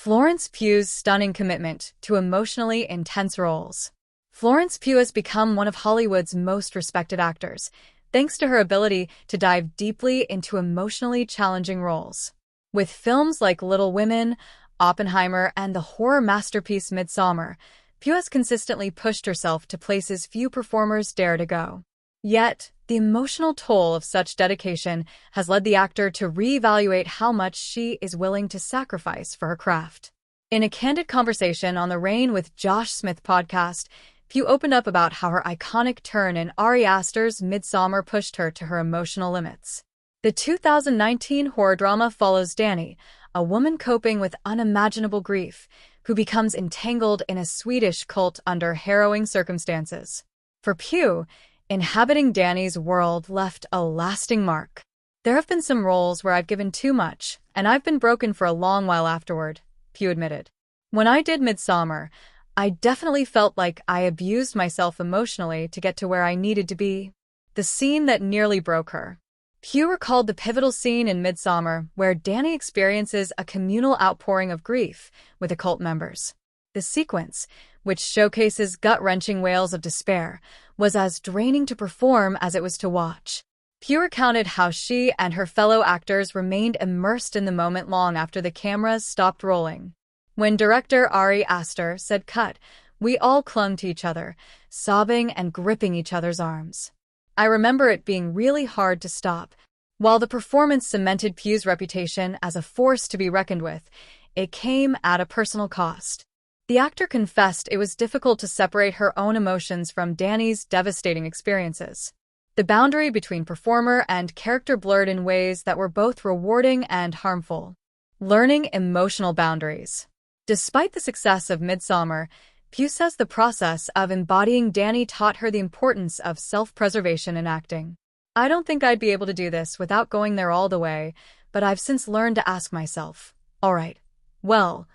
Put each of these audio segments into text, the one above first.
Florence Pugh's stunning commitment to emotionally intense roles. Florence Pugh has become one of Hollywood's most respected actors, thanks to her ability to dive deeply into emotionally challenging roles. With films like Little Women, Oppenheimer, and the horror masterpiece Midsommar, Pugh has consistently pushed herself to places few performers dare to go. Yet, the emotional toll of such dedication has led the actor to reevaluate how much she is willing to sacrifice for her craft. In a candid conversation on the Rain with Josh Smith podcast, Pugh opened up about how her iconic turn in Ari Aster's Midsommar pushed her to her emotional limits. The 2019 horror drama follows Dani, a woman coping with unimaginable grief, who becomes entangled in a Swedish cult under harrowing circumstances. For Pugh, inhabiting Dani's world left a lasting mark. "There have been some roles where I've given too much, and I've been broken for a long while afterward," Pugh admitted. "When I did Midsommar, I definitely felt like I abused myself emotionally to get to where I needed to be." The scene that nearly broke her. Pugh recalled the pivotal scene in Midsommar where Dani experiences a communal outpouring of grief with the cult members. The sequence, which showcases gut-wrenching wails of despair, was as draining to perform as it was to watch. Pugh recounted how she and her fellow actors remained immersed in the moment long after the cameras stopped rolling. When director Ari Aster said cut, we all clung to each other, sobbing and gripping each other's arms. "I remember it being really hard to stop." While the performance cemented Pugh's reputation as a force to be reckoned with, it came at a personal cost. The actor confessed it was difficult to separate her own emotions from Dani's devastating experiences. The boundary between performer and character blurred in ways that were both rewarding and harmful. Learning emotional boundaries. Despite the success of Midsommar, Pugh says the process of embodying Dani taught her the importance of self-preservation in acting. "I don't think I'd be able to do this without going there all the way, but I've since learned to ask myself, all right, well,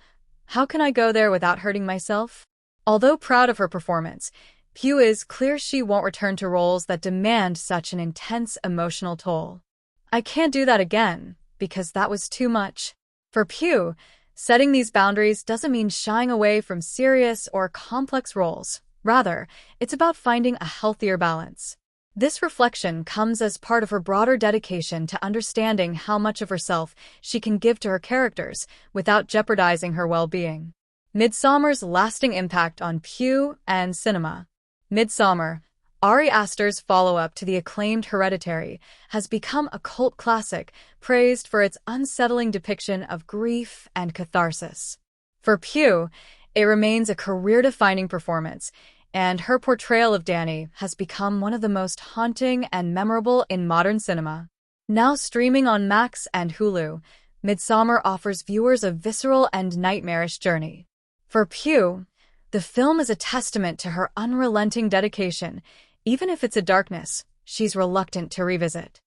how can I go there without hurting myself?" Although proud of her performance, Pugh is clear she won't return to roles that demand such an intense emotional toll. "I can't do that again, because that was too much." For Pugh, setting these boundaries doesn't mean shying away from serious or complex roles. Rather, it's about finding a healthier balance. This reflection comes as part of her broader dedication to understanding how much of herself she can give to her characters without jeopardizing her well-being. Midsommar's lasting impact on Pugh and cinema. Midsommar, Ari Aster's follow-up to the acclaimed Hereditary, has become a cult classic, praised for its unsettling depiction of grief and catharsis. For Pugh, it remains a career-defining performance, and her portrayal of Dani has become one of the most haunting and memorable in modern cinema. Now streaming on Max and Hulu, Midsommar offers viewers a visceral and nightmarish journey. For Pugh, the film is a testament to her unrelenting dedication, even if it's a darkness she's reluctant to revisit.